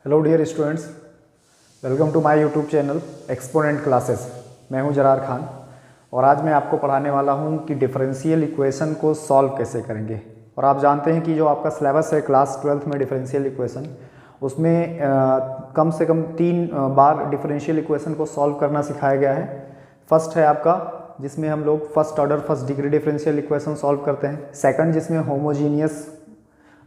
Hello dear students, welcome to my YouTube channel exponent classes. मैं हूं जरार खान और आज मैं आपको पढ़ाने वाला हूं कि डिफरेंशियल इक्वेशन को सॉल्व कैसे करेंगे। और आप जानते हैं कि जो आपका सिलेबस है क्लास 12th में डिफरेंशियल इक्वेशन, उसमें कम से कम 3 बार डिफरेंशियल इक्वेशन को सॉल्व करना सिखाया गया है। फर्स्ट है आपका जिसमें हम लोग first order first degree differential equation solve करते हैं। सेकंड जिसमें होमोजीनियस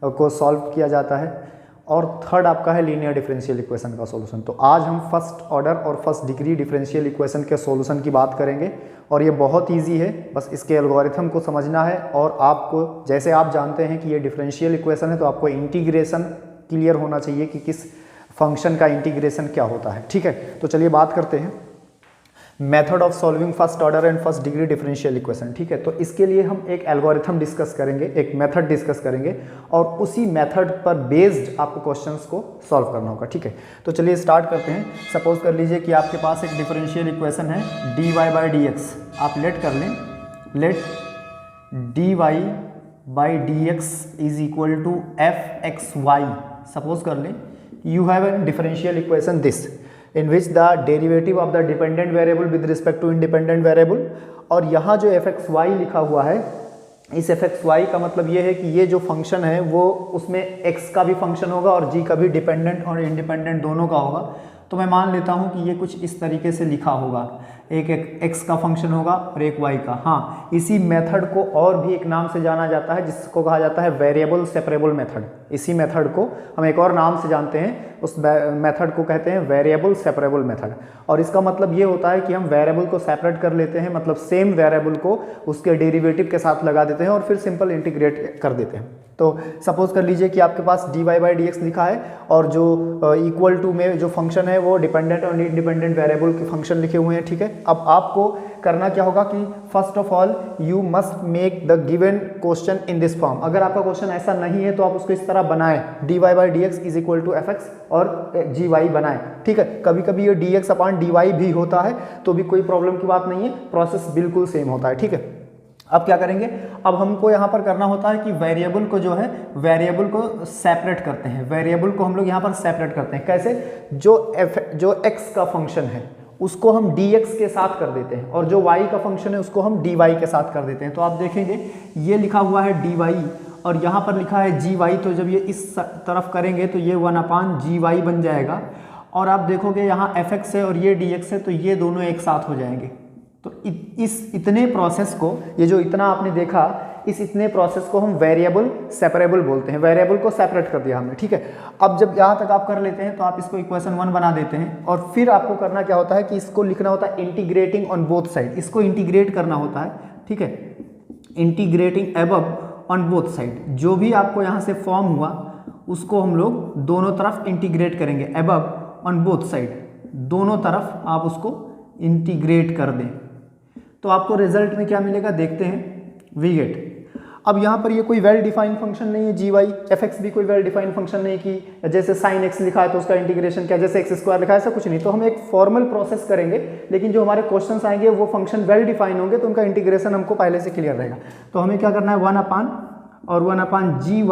को सॉल्व किया जाता है। और थर्ड आपका है लीनियर डिफरेंशियल इक्वेशन का सॉल्यूशन। तो आज हम फर्स्ट ऑर्डर और फर्स्ट डिग्री डिफरेंशियल इक्वेशन के सॉल्यूशन की बात करेंगे और ये बहुत इजी है, बस इसके एल्गोरिथम को समझना है। और आपको जैसे आप जानते हैं कि ये डिफरेंशियल इक्वेशन है तो आपको इंटीग्रेशन क्लियर होना चाहिए कि किस फंक्शन का इंटीग्रेशन क्या होता है। ठीक है, तो चलिए बात करते हैं method of solving first order and first degree differential equation. ठीक है, तो इसके लिए हम एक एल्गोरिथम डिस्कस करेंगे, एक मेथड डिस्कस करेंगे और उसी मेथड पर बेस्ड आपको क्वेश्चंस को सॉल्व करना होगा। ठीक है, तो चलिए स्टार्ट करते हैं। सपोज कर लीजिए कि आपके पास एक डिफरेंशियल इक्वेशन है dy/dx। आप लेट कर लें, let dy/dx is equal to fxy। Suppose कर लें you have an differential equation this in which the derivative of the dependent variable with respect to independent variable, और यहाँ जो fxy लिखा हुआ है, इस fxy का मतलब ये है कि ये जो फंक्शन है वो उसमें x का भी फंक्शन होगा और g का भी, डिपेंडेंट और इंडिपेंडेंट दोनों का होगा। तो मैं मान लेता हूँ कि ये कुछ इस तरीके से लिखा होगा, एक x का फंक्शन होगा और एक y का। हाँ, इसी मेथड को और भी एक नाम से जाना जाता है जिसको कहा जाता है वेरिएबल सेपरेबल मेथड। इसी मेथड को हम एक और नाम से जानते हैं, उस मेथड को कहते हैं वेरिएबल सेपरेबल मेथड। और इसका मतलब ये होता है कि हम वेरिएबल को सेपरेट कर लेते हैं, मतलब सेम वेरिएबल को उसके डेरिवेटिव के साथ लगा देते हैं और फिर सिंपल इंटीग्रेट कर देते हैं। तो सपोज कर लीजिए कि आपके पास dy/dx लिखा है और जो इक्वल टू में जो फंक्शन है वो डिपेंडेंट और इंडिपेंडेंट वेरिएबल के फंक्शन लिखे हुए हैं। ठीक है, अब आपको करना क्या होगा कि first of all you must make the given question in this form. अगर आपका क्वेश्चन ऐसा नहीं है तो आप उसको इस तरह बनाएं, dy/dx is equal to fx और gy बनाएं। ठीक है, कभी कभी ये dx/dy भी होता है तो भी कोई प्रॉब्लम की बात नहीं है, प्रोसेस बिल्कुल सेम होता है। ठीक है, अब क्या करेंगे, अब हमको यहाँ पर करना होता है कि वेरिएबल को जो है वेरिएबल को सेपरेट करते हैं। वेरिएबल को हम लोग यहाँ पर सेपरेट करते हैं कैसे, जो x का फंक्शन है उसको हम dx के साथ कर देते हैं और जो y का फंक्शन है उसको हम dy के साथ कर देते हैं। तो आप देखेंगे ये लिखा हुआ है dy और यहाँ पर लिखा है gy, तो जब ये इस तरफ करेंगे तो ये 1/gy बन जाएगा। और आप देखोगे यहाँ fx है और ये dx है तो ये दोनों एक साथ हो जाएंगे। तो इस इतने प्रोसेस को, ये जो इतना आपने देखा, इस इतने प्रोसेस को हम वेरिएबल सेपरेबल बोलते हैं। वेरिएबल को सेपरेट कर दिया हमने। ठीक है, अब जब यहाँ तक आप कर लेते हैं तो आप इसको इक्वेशन 1 बना देते हैं और फिर आपको करना क्या होता है कि इसको लिखना होता है इंटीग्रेटिंग ऑन बोथ साइड। इसको इंटीग्रेट करना होता है। ठीक है, integrating above on both side. जो भी आपको यहाँ से फॉर्म हुआ उसको हम लोग दोनों तरफ इंटीग्रेट करेंगे, अबव ऑन बोथ साइड, दोनों तरफ आप उसको इंटीग्रेट कर दें तो आपको रिजल्ट में क्या मिलेगा देखते हैं, वी गेट। अब यहाँ पर ये कोई वेल डिफाइंड फंक्शन नहीं है gy, fx भी कोई वेल डिफाइंड फंक्शन नहीं कि जैसे sin x लिखा है तो उसका इंटीग्रेशन क्या, जैसे x² लिखा है, ऐसा कुछ नहीं। तो हम एक फॉर्मल प्रोसेस करेंगे, लेकिन जो हमारे क्वेश्चंस आएंगे वो फंक्शन वेल डिफाइन होंगे तो उनका इंटीग्रेशन हमको पहले से क्लियर रहेगा। तो हमें क्या करना है, 1/gy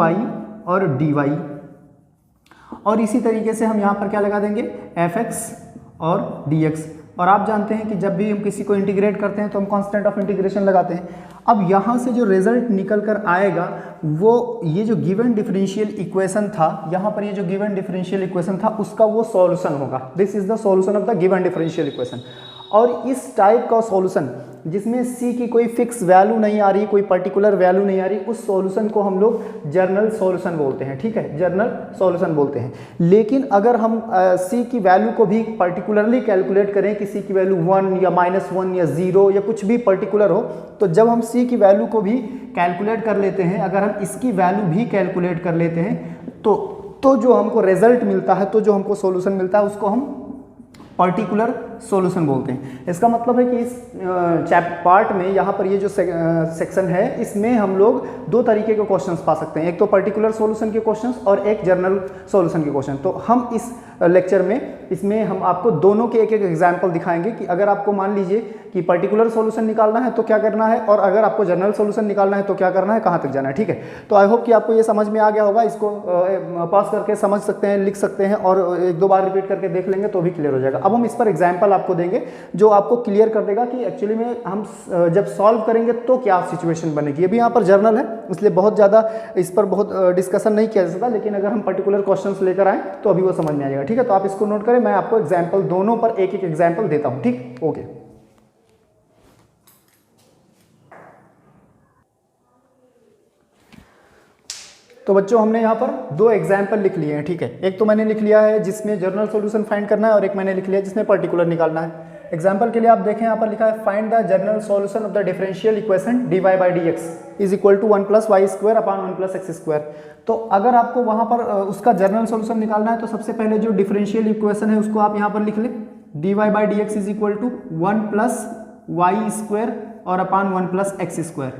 और dy। और इसी तरीके से हम यहाँ पर क्या लगा देंगे, fx और dx। और आप जानते हैं कि जब भी हम किसी को इंटीग्रेट करते हैं तो हम कांस्टेंट ऑफ इंटीग्रेशन लगाते हैं। अब यहाँ से जो रिजल्ट निकल कर आएगा वो ये जो गिवन डिफरेंशियल इक्वेशन था, यहाँ पर ये जो गिवन डिफरेंशियल इक्वेशन था उसका वो सॉल्यूशन होगा। This is the solution of the given differential equation. और इस टाइप का सॉल्यूशन जिसमें c की कोई फिक्स वैल्यू नहीं आ रही, कोई पर्टिकुलर वैल्यू नहीं आ रही, उस सॉल्यूशन को हम लोग जर्नल सॉल्यूशन बोलते हैं। ठीक है, जर्नल सॉल्यूशन बोलते हैं। लेकिन अगर हम c की वैल्यू को भी पर्टिकुलरली कैलकुलेट करें कि c की वैल्यू 1 या -1 या 0 या कुछ भी पर्टिकुलर हो, तो जब हम c की वैल्यू को भी कैलकुलेट कर लेते हैं, अगर हम इसकी वैल्यू भी कैलकुलेट कर लेते हैं तो जो हमको रिजल्ट मिलता है, तो जो हमको सॉल्यूशन मिलता है उसको हम पर्टिकुलर सॉल्यूशन बोलते हैं। इसका मतलब है कि इस पार्ट में यहाँ पर ये जो सेक्शन है इसमें हम लोग दो तरीके के क्वेश्चंस पा सकते हैं, एक तो पर्टिकुलर सॉल्यूशन के क्वेश्चंस और एक जनरल सॉल्यूशन के क्वेश्चन। तो हम इस लेक्चर में इसमें हम आपको दोनों के एक एक एग्जाम्पल दिखाएंगे कि अगर आपको मान लीजिए कि पर्टिकुलर सॉल्यूशन निकालना है तो क्या करना है, और अगर आपको जनरल सॉल्यूशन निकालना है तो क्या करना है, कहाँ तक जाना है। ठीक है, तो आई होप कि आपको ये समझ में आ गया होगा। इसको पॉज करके समझ सकते हैं, लिख सकते हैं और एक दो बार रिपीट करके देख लेंगे तो भी क्लियर हो जाएगा। अब हम इस पर एग्जाम्पल आपको देंगे जो आपको क्लियर कर देगा कि एक्चुअली में हम जब सॉल्व करेंगे तो क्या सिचुएशन बनेगी। अभी यहाँ पर जर्नल है इसलिए बहुत ज़्यादा इस पर बहुत डिस्कशन नहीं किया जा सकता, लेकिन अगर हम पर्टिकुलर क्वेश्चन लेकर आए तो अभी वो समझ में आ जाएगा। ठीक है, तो आप इसको नोट करें, मैं आपको एग्जाम्पल दोनों पर एक एक एग्जाम्पल देता हूँ। ठीक, ओके। तो बच्चों हमने यहाँ पर दो एग्जाम्पल लिख लिए हैं। ठीक है, एक तो मैंने लिख लिया है जिसमें जनरल सॉल्यूशन फाइंड करना है और एक मैंने लिख लिया जिसमें पर्टिकुलर निकालना है। एग्जाम्पल के लिए आप देखें यहाँ पर लिखा है find the general solution of the differential equation dy by dx is equal to 1 + y² upon 1 + x²। तो अगर आपको वहाँ पर उसका जनरल सॉल्यूशन निकालना है तो सबसे पहले जो डिफरेंशियल इक्वेशन है उसको आप यहाँ पर लिख लें, dy by dx is equal to 1 + y² और अपॉन 1 + x²।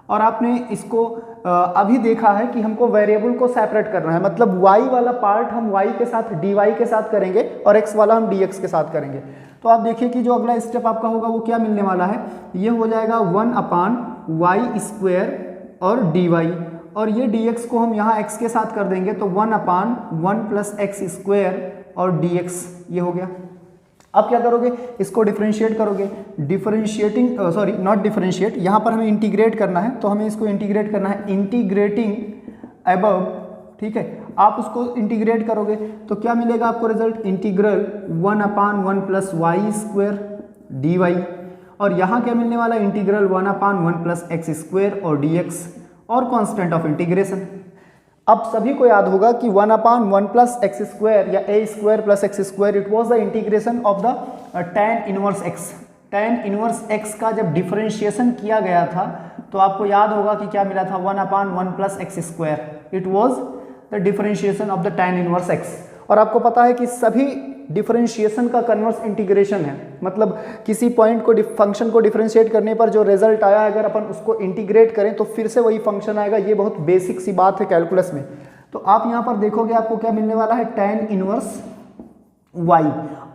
और आपने इसको अभी देखा है कि हमको वेरिएबल को सेपरेट करना है, मतलब y वाला पार्ट हम y के साथ dy के साथ करेंगे और x वाला हम dx के साथ करेंगे। तो आप देखिए कि जो अगला स्टेप आपका होगा वो क्या मिलने वाला है, ये हो जाएगा 1/y² और dy, और ये dx को हम यहाँ x के साथ कर देंगे तो 1/1 + x² और dx ये हो गया। अब क्या करोगे, इसको डिफरेंशिएट करोगे, डिफरेंशिएटिंग सॉरी नॉट डिफरेंशिएट, यहाँ पर हमें इंटीग्रेट करना है तो हमें इसको इंटीग्रेट करना है, इंटीग्रेटिंग अबव। ठीक है, आप उसको इंटीग्रेट करोगे तो क्या मिलेगा आपको रिजल्ट, इंटीग्रल 1/1 + y² dy, और यहाँ क्या मिलने वाला है, इंटीग्रल 1/1 + x² और dx और कांस्टेंट ऑफ इंटीग्रेशन। अब सभी को याद होगा कि 1/1 + x² या a² + x², it was the integration of the tan inverse x। tan inverse x का जब डिफरेंशिएशन किया गया था तो आपको याद होगा कि क्या मिला था, 1/1 + x², it was the differentiation of the tan inverse x। और आपको पता है कि सभी डिफरेंशिएशन का कन्वर्स इंटीग्रेशन है, मतलब किसी पॉइंट को फंक्शन को डिफरेंशिएट करने पर जो रिजल्ट आया अगर अपन उसको इंटीग्रेट करें तो फिर से वही फंक्शन आएगा। ये बहुत बेसिक सी बात है कैलकुलस में। तो आप यहाँ पर देखोगे आपको क्या मिलने वाला है, tan इनवर्स y,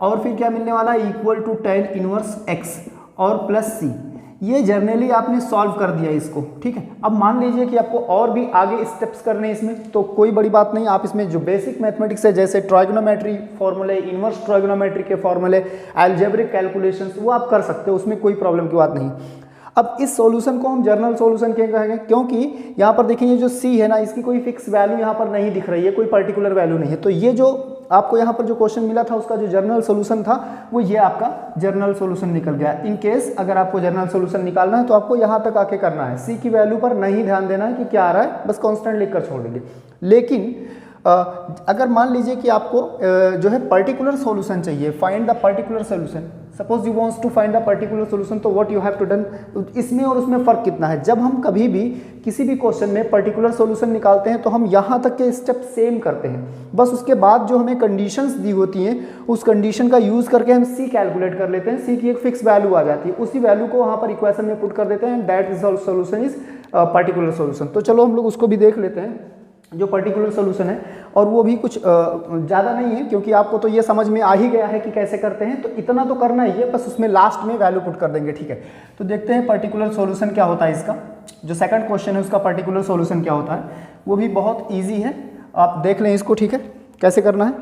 और फिर क्या मिलने वाला है, equal to tan inverse x और प्लस c। ये जर्नली आपने सॉल्व कर दिया इसको। ठीक है, अब मान लीजिए कि आपको और भी आगे स्टेप्स करने इसमें, तो कोई बड़ी बात नहीं, आप इसमें जो बेसिक मैथमेटिक्स है जैसे ट्राइगोनोमेट्री फॉर्मूले, इनवर्स ट्राइगोनोमेट्री के फॉर्मूले, अलजेब्रिक कैलकुलेशंस, वो आप कर सकते हो, उसमें कोई प्रॉब्लम की बात नहीं। अब इस सॉल्यूशन को हम जनरल सॉल्यूशन क्यों कहेंगे, क्योंकि यहाँ पर देखिए ये जो c है ना, इसकी कोई फिक्स वैल्यू यहाँ पर नहीं दिख रही है, कोई पर्टिकुलर वैल्यू नहीं है। तो ये जो आपको यहाँ पर जो क्वेश्चन मिला था उसका जो जनरल सॉल्यूशन था वो ये आपका जनरल सॉल्यूशन निकल गया। इन केस अगर आपको जनरल सॉल्यूशन निकालना है तो आपको यहाँ तक आके करना है, c की वैल्यू पर नहीं ध्यान देना है कि क्या आ रहा है, बस कांस्टेंट लिखकर छोड़ देंगे। लेकिन अगर मान लीजिए कि आपको जो है पर्टिकुलर सॉल्यूशन चाहिए, find the particular solution, suppose you wants to find the particular solution, तो what you have to done, इसमें और उसमें फ़र्क कितना है। जब हम कभी भी किसी भी क्वेश्चन में पर्टिकुलर सॉल्यूशन निकालते हैं तो हम यहाँ तक के स्टेप सेम करते हैं, बस उसके बाद जो हमें कंडीशंस दी होती हैं उस कंडीशन का यूज़ करके हम c कैलकुलेट कर लेते हैं, c की एक फिक्स वैल्यू आ जाती है, उसी वैल्यू को वहाँ पर इक्वेशन में पुट कर देते हैं, that is solution is particular solution. तो चलो हम लोग उसको भी देख लेते हैं जो पर्टिकुलर सॉल्यूशन है, और वो भी कुछ ज़्यादा नहीं है क्योंकि आपको तो ये समझ में आ ही गया है कि कैसे करते हैं, तो इतना तो करना ही है, बस उसमें लास्ट में वैल्यू पुट कर देंगे। ठीक है, तो देखते हैं पर्टिकुलर सॉल्यूशन क्या होता है इसका। जो सेकंड क्वेश्चन है उसका पर्टिकुलर सॉल्यूशन क्या होता है, वो भी बहुत ईजी है, आप देख लें इसको। ठीक है, कैसे करना है,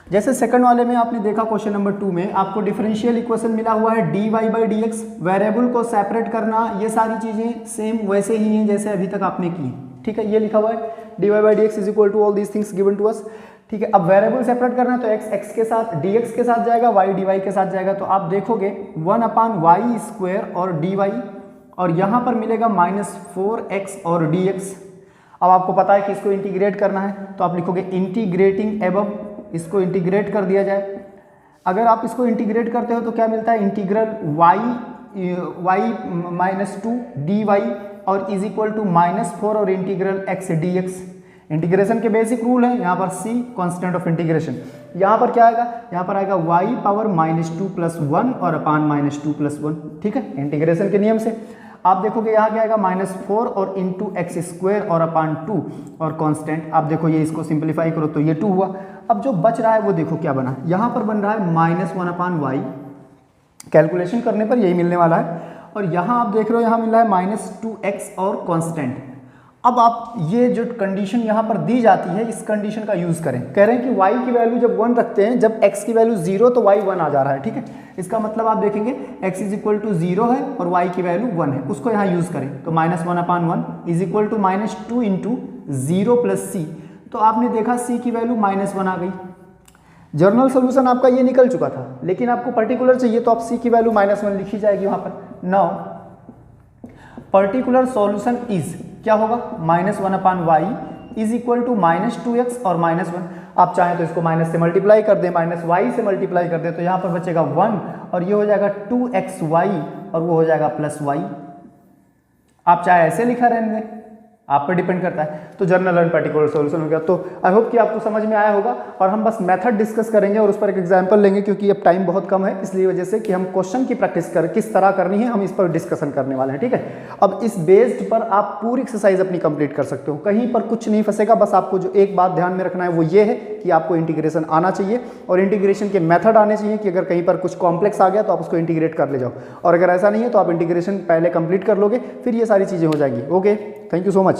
जैसे सेकंड वाले में आपने देखा क्वेश्चन नंबर 2 में आपको डिफरेंशियल इक्वेशन मिला हुआ है dy by dx, वेरिएबल को सेपरेट करना, ये सारी चीज़ें सेम वैसे ही हैं जैसे अभी तक आपने की। ठीक है, ये लिखा हुआ है dy by dx is equal to all these things given to us. ठीक है, अब वेरिएबल सेपरेट करना है तो x के साथ, dx के साथ जाएगा, y dy के साथ जाएगा, तो आप देखोगे 1/y² और dy, और यहाँ पर मिलेगा -4x और dx। अब आपको पता है कि इसको इंटीग्रेट करना है तो आप लिखोगे इंटीग्रेटिंग अबव, इसको इंटीग्रेट कर दिया जाए। अगर आप इसको इंटीग्रेट करते हो तो क्या मिलता है, इंटीग्रल y - 2 dy और इज इक्वल टू -4 और इंटीग्रल x dx। इंटीग्रेशन के बेसिक रूल है, यहाँ पर c कांस्टेंट ऑफ इंटीग्रेशन, यहाँ पर क्या आएगा, यहाँ पर आएगा y पावर -2 + 1 और अपान -2 + 1, ठीक है, इंटीग्रेशन के नियम से। आप देखोगे यहाँ क्या आएगा -4 और इंटू एक्स स्क्वायर और अपान 2 और कांस्टेंट, आप देखो ये इसको सिंप्लीफाई करो तो ये 2 हुआ। अब जो बच रहा है वो देखो क्या बना, यहाँ पर बन रहा है -1/y, कैलकुलेशन करने पर यही मिलने वाला है, और यहाँ आप देख रहे हो यहाँ मिल रहा है -2x और कांस्टेंट। अब आप ये जो कंडीशन यहाँ पर दी जाती है इस कंडीशन का यूज़ करें, कह रहे हैं कि y की वैल्यू जब 1 रखते हैं, जब x की वैल्यू 0 तो y 1 आ जा रहा है, ठीक है। इसका मतलब आप देखेंगे x = 0 है और y की वैल्यू 1 है, उसको यहाँ यूज़ करें तो -1/1 = -2 × 0 + c, तो आपने देखा c की वैल्यू -1 आ गई। जर्नल सोल्यूशन आपका ये निकल चुका था, लेकिन आपको पर्टिकुलर चाहिए तो आप c की वैल्यू -1 लिखी जाएगी वहाँ पर। नाउ पर्टिकुलर सॉल्यूशन इज क्या होगा, -1/y = -2x और -1। आप चाहें तो इसको माइनस से मल्टीप्लाई कर दें, -y से मल्टीप्लाई कर दें तो यहाँ पर बचेगा 1 और ये हो जाएगा 2xy और वो हो जाएगा +y। आप चाहे ऐसे लिखा रहने दें, आप पर डिपेंड करता है। तो जनरल एंड पर्टिकुलर सॉल्यूशन हो गया। तो आई होप कि आपको समझ में आया होगा, और हम बस मेथड डिस्कस करेंगे और उस पर एक एग्जांपल लेंगे, क्योंकि अब टाइम बहुत कम है, इसलिए वजह से कि हम क्वेश्चन की प्रैक्टिस कर किस तरह करनी है हम इस पर डिस्कशन करने वाले हैं, ठीक है। अब इस बेस्ड पर आप पूरी एक्सरसाइज अपनी कंप्लीट कर सकते हो, कहीं पर कुछ नहीं फंसेगा। बस आपको जो एक बात ध्यान में रखना है वो ये है कि आपको इंटीग्रेशन आना चाहिए और इंटीग्रेशन के मेथड आने चाहिए, कि अगर कहीं पर कुछ कॉम्प्लेक्स आ गया तो आप उसको इंटीग्रेट कर ले जाओ, और अगर ऐसा नहीं है तो आप इंटीग्रेशन पहले कंप्लीट कर लोगे, फिर ये सारी चीज़ें हो जाएंगी। Okay, thank you so much.